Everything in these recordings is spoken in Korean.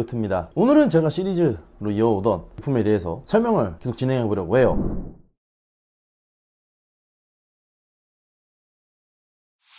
루트입니다. 오늘은 제가 시리즈로 이어오던 제품에 대해서 설명을 계속 진행해 보려고 해요.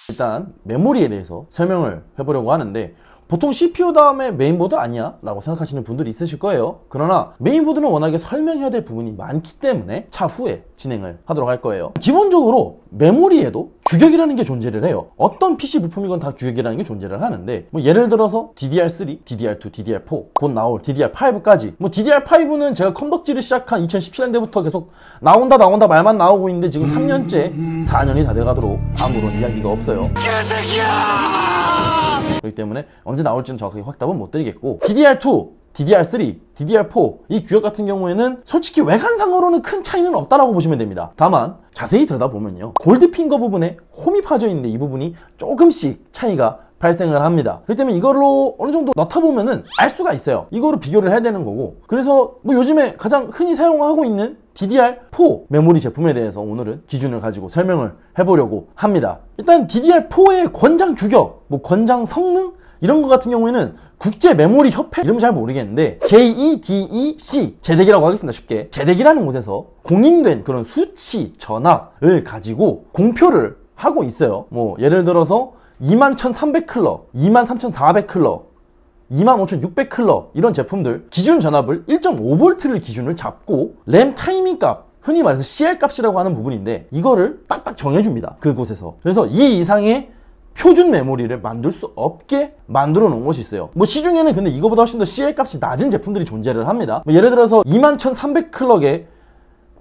일단 메모리에 대해서 설명을 해보려고 하는데, 보통 CPU 다음에 메인보드 아니야? 라고 생각하시는 분들이 있으실 거예요. 그러나 메인보드는 워낙에 설명해야 될 부분이 많기 때문에 차후에 진행을 하도록 할 거예요. 기본적으로 메모리에도 규격이라는 게 존재를 해요. 어떤 PC 부품이건 다 규격이라는 게 존재를 하는데, 예를 들어서 DDR3, DDR2, DDR4, 곧 나올 DDR5까지, DDR5는 제가 컴덕지를 시작한 2017년대부터 계속 나온다 말만 나오고 있는데, 지금 3년째 4년이 다 돼가도록 아무런 이야기가 없어요. 그렇기 때문에 언제 나올지는 정확하게 확답은 못 드리겠고, DDR2, DDR3, DDR4 이 규격 같은 경우에는 솔직히 외관상으로는 큰 차이는 없다라고 보시면 됩니다. 다만 자세히 들여다보면요, 골드핑거 부분에 홈이 파져 있는데 이 부분이 조금씩 차이가 발생을 합니다. 그렇기 때문에 이걸로 어느 정도 넣다 보면은 알 수가 있어요. 이거로 비교를 해야 되는 거고, 그래서 요즘에 가장 흔히 사용하고 있는 DDR4 메모리 제품에 대해서 오늘은 기준을 가지고 설명을 해보려고 합니다. 일단 DDR4의 권장 규격, 권장 성능 이런 것 같은 경우에는 국제 메모리 협회 이름 잘 모르겠는데 JEDEC, 제덱이라고 하겠습니다. 쉽게 제덱이라는 곳에서 공인된 그런 수치 전압을 가지고 공표를 하고 있어요. 예를 들어서 21,300클럭, 23,400클럭, 25,600클럭 이런 제품들 기준 전압을 1.5V를 기준을 잡고 램 타이밍 값, 흔히 말해서 CL 값이라고 하는 부분인데, 이거를 딱딱 정해줍니다. 그곳에서. 그래서 이 이상의 표준 메모리를 만들 수 없게 만들어 놓은 것이 있어요. 시중에는 근데 이거보다 훨씬 더 CL 값이 낮은 제품들이 존재를 합니다. 예를 들어서 21,300클럭의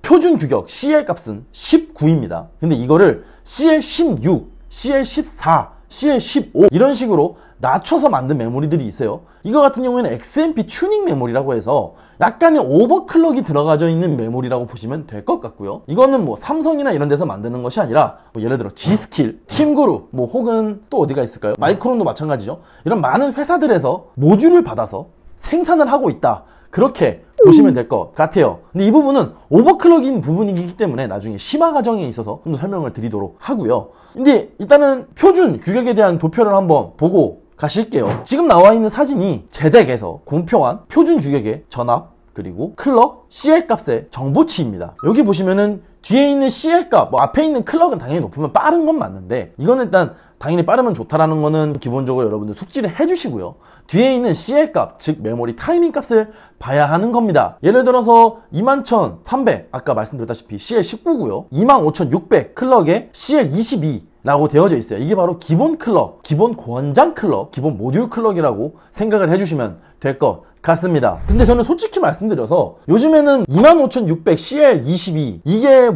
표준 규격 CL 값은 19입니다. 근데 이거를 CL16, CL14, CL15 이런 식으로 낮춰서 만든 메모리들이 있어요. 이거 같은 경우에는 XMP 튜닝 메모리라고 해서 약간의 오버클럭이 들어가져 있는 메모리라고 보시면 될 것 같고요. 이거는 삼성이나 이런 데서 만드는 것이 아니라 예를 들어 G스킬, 팀그룹, 혹은 또 어디가 있을까요? 마이크론도 마찬가지죠. 이런 많은 회사들에서 모듈을 받아서 생산을 하고 있다, 그렇게 보시면 될 것 같아요. 근데 이 부분은 오버클럭인 부분이기 때문에 나중에 심화 과정에 있어서 좀 더 설명을 드리도록 하고요. 근데 일단은 표준 규격에 대한 도표를 한번 보고 가실게요. 지금 나와 있는 사진이 제덱에서 공표한 표준 규격의 전압, 그리고 클럭, CL 값의 정보치입니다. 여기 보시면은 뒤에 있는 CL 값, 앞에 있는 클럭은 당연히 높으면 빠른 건 맞는데, 이거는 일단 당연히 빠르면 좋다라는 거는 기본적으로 여러분들 숙지를 해주시고요. 뒤에 있는 CL 값, 즉 메모리 타이밍 값을 봐야 하는 겁니다. 예를 들어서 21,300, 아까 말씀드렸다시피 CL19고요. 25,600 클럭에 CL22 라고 되어져 있어요. 이게 바로 기본 클럭, 기본 권장 클럭, 기본 모듈 클럭이라고 생각을 해주시면 될 것 같습니다. 근데 저는 솔직히 말씀드려서 요즘에는 25,600 CL22 이게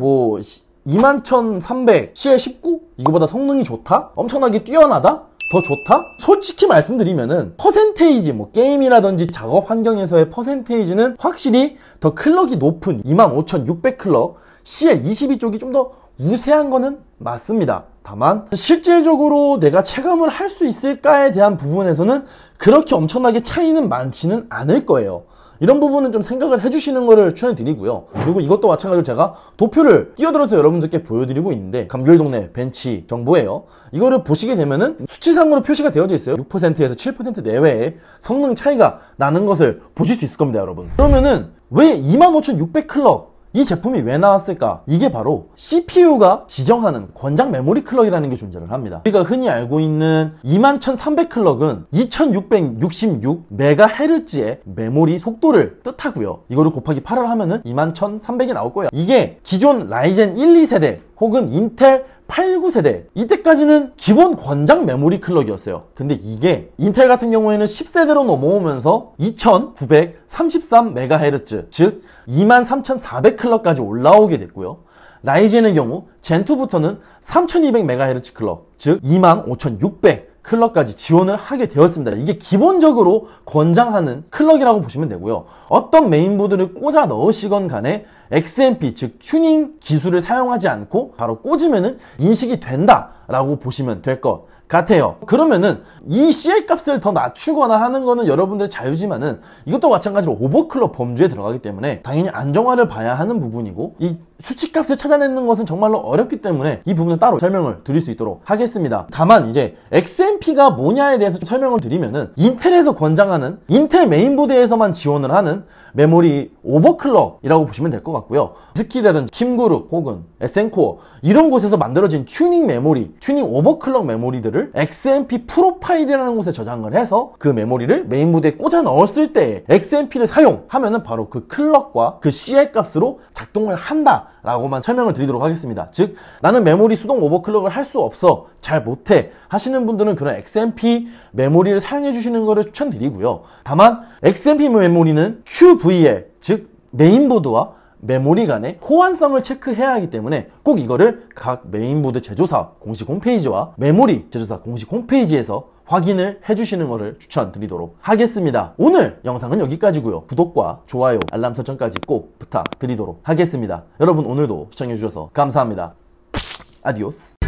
21,300 CL19 이거보다 성능이 좋다? 엄청나게 뛰어나다? 더 좋다? 솔직히 말씀드리면은 퍼센테이지, 게임이라든지 작업 환경에서의 퍼센테이지는 확실히 더 클럭이 높은 25,600 클럭 CL22 쪽이 좀 더 우세한 거는 맞습니다. 다만 실질적으로 내가 체감을 할 수 있을까에 대한 부분에서는 그렇게 엄청나게 차이는 많지는 않을 거예요. 이런 부분은 좀 생각을 해주시는 거를 추천드리고요. 그리고 이것도 마찬가지로 제가 도표를 띄워들어서 여러분들께 보여드리고 있는데, 감귤동네 벤치 정보예요. 이거를 보시게 되면은 수치상으로 표시가 되어져 있어요. 6%에서 7% 내외의 성능 차이가 나는 것을 보실 수 있을 겁니다, 여러분. 그러면은 왜 25,600 클럭 이 제품이 왜 나왔을까? 이게 바로 CPU가 지정하는 권장 메모리 클럭이라는 게 존재를 합니다. 우리가 흔히 알고 있는 21,300 클럭은 2666MHz의 메모리 속도를 뜻하고요. 이거를 곱하기 8을 하면은 21,300이 나올 거예요. 이게 기존 라이젠 1, 2세대 혹은 인텔 8, 9세대 이때까지는 기본 권장 메모리 클럭이었어요. 근데 이게 인텔 같은 경우에는 10세대로 넘어오면서 2933MHz, 즉 23,400 클럭까지 올라오게 됐고요. 라이젠의 경우 젠2부터는 3200MHz 클럭, 즉 25,600 클럭까지 지원을 하게 되었습니다. 이게 기본적으로 권장하는 클럭이라고 보시면 되고요. 어떤 메인보드를 꽂아 넣으시건 간에 XMP 즉 튜닝 기술을 사용하지 않고 바로 꽂으면은 인식이 된다라고 보시면 될 것 같아요. 그러면은 이 CL 값을 더 낮추거나 하는 거는 여러분들의 자유지만은 이것도 마찬가지로 오버클럭 범주에 들어가기 때문에 당연히 안정화를 봐야 하는 부분이고, 이 수치값을 찾아내는 것은 정말로 어렵기 때문에 이 부분은 따로 설명을 드릴 수 있도록 하겠습니다. 다만 이제 XMP가 뭐냐에 대해서 좀 설명을 드리면은, 인텔에서 권장하는 인텔 메인보드에서만 지원을 하는 메모리 오버클럭이라고 보시면 될 것 같고요. 스킬이라든지 킴그룹 혹은 SN코어 이런 곳에서 만들어진 튜닝 메모리, 튜닝 오버클럭 메모리들을 XMP 프로파일이라는 곳에 저장을 해서 그 메모리를 메인보드에 꽂아 넣었을 때 XMP를 사용하면은 바로 그 클럭과 그 CL 값으로 작동을 한다 라고만 설명을 드리도록 하겠습니다. 즉 나는 메모리 수동 오버클럭을 할 수 없어, 잘 못해 하시는 분들은 그런 XMP 메모리를 사용해 주시는 것을 추천드리고요. 다만 XMP 메모리는 QVL 즉 메인보드와 메모리 간의 호환성을 체크해야 하기 때문에 꼭 이거를 각 메인보드 제조사 공식 홈페이지와 메모리 제조사 공식 홈페이지에서 확인을 해주시는 것을 추천드리도록 하겠습니다. 오늘 영상은 여기까지고요. 구독과 좋아요, 알람 설정까지 꼭 부탁드리도록 하겠습니다. 여러분 오늘도 시청해주셔서 감사합니다. 아디오스.